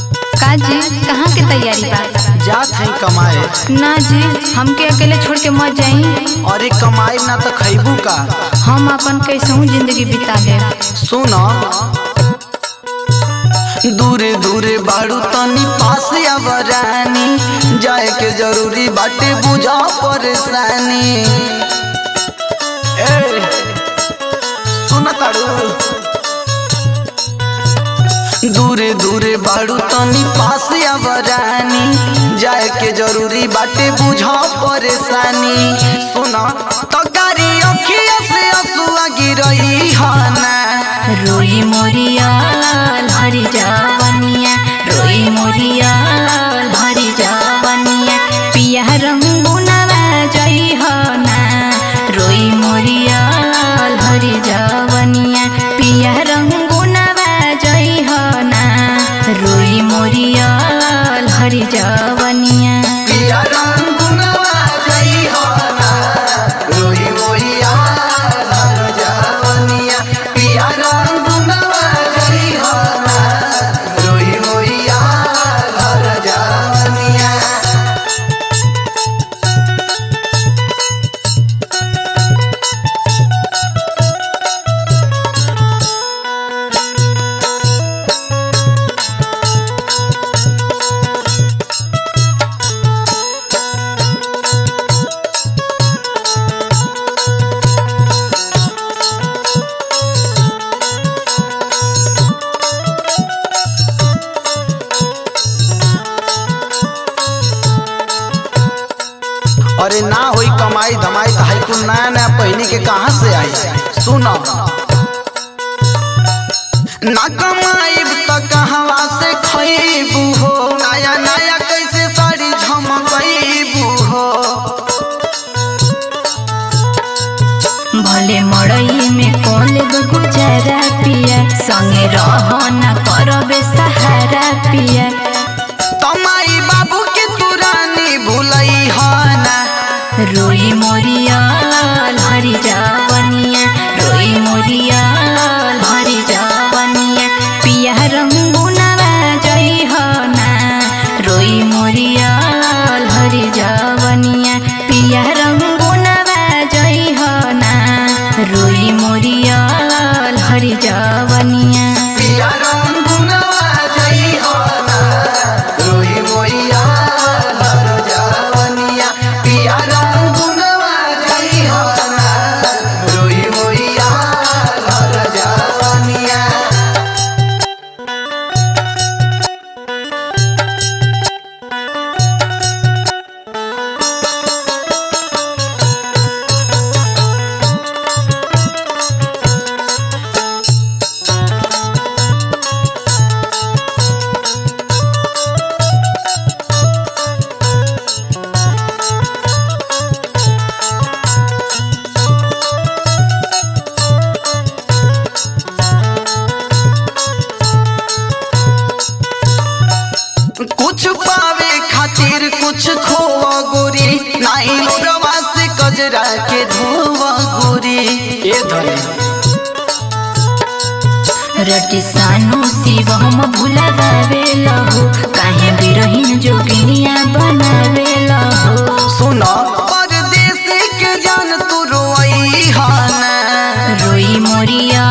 कहाँ के तैयारी बा? जात है कमाए। ना जी, हमके अकेले छोड़ के मत जाई। अरे कमाई ना तो खैबू का। हम अपन कैसहू जिंदगी बिता ले। सुनो दूरे दूरे बाड़ू तनी पास आवरानी, जाए के जरूरी बाटे बुझा परेशानी। ए सुन ताड़ू दूरे दूरे बाड़ू तनी पास आवरानी, जाए के जरूरी बाटे बुझा परेशानी। सुना तो गाड़ी अखिया से आंसुआ गिरई हना, रोई मोरिया हरी जावनिया, रोई मोरिया हरी जावनिया, पिया रंगुनवा जई हना, रोई मोरिया हरी जावनिया, पिया रंगुनवा जई हना, रोई मोरिया हरी जावनिया। पिया रंगुनवा जई हना, रोई मोरिया हरी जावनिया, पिया रंगुनवा जई हना, रोई मोरिया हरी जावनिया। अरे ना होई कमाई धमाई तो कुल नया नया पहनी के कहाँ से आई। सुनो ना कमाई तो कहवा से खईबू हो, नया नया कैसे साड़ी झमकईबू हो। भले मड़ई में कॉलेब गुजारा पिया, संगे रह न करबे सहारा पिया। तमाई बाबू के तुरानी भूलई हना, रोई मोरिया हरी जावनिया, रोई मोरिया हरी जावनिया, पिया रंगुनवा जई हना, रोई मोरिया हरी जावनिया, पिया रंगुनवा जई हना, रोई मोरिया हरी जावनिया। पिया रंगुनवा जई हना, रोई मोरिया हरी जावनिया, पिया रंगुनवा जई हना, रोई मोरिया हरी जावनिया। कुछ पावे खातिर कुछ खोवा गोरी, नाही लोरवा से कजरा के धोवा गोरी। ए धनी रटी सानु शिव हम भुलावे लहो, काहे बिरहीन जोगिनिया बनावे लहो। सुनो परदेश के जान तू रोई हना, रोई मोरिया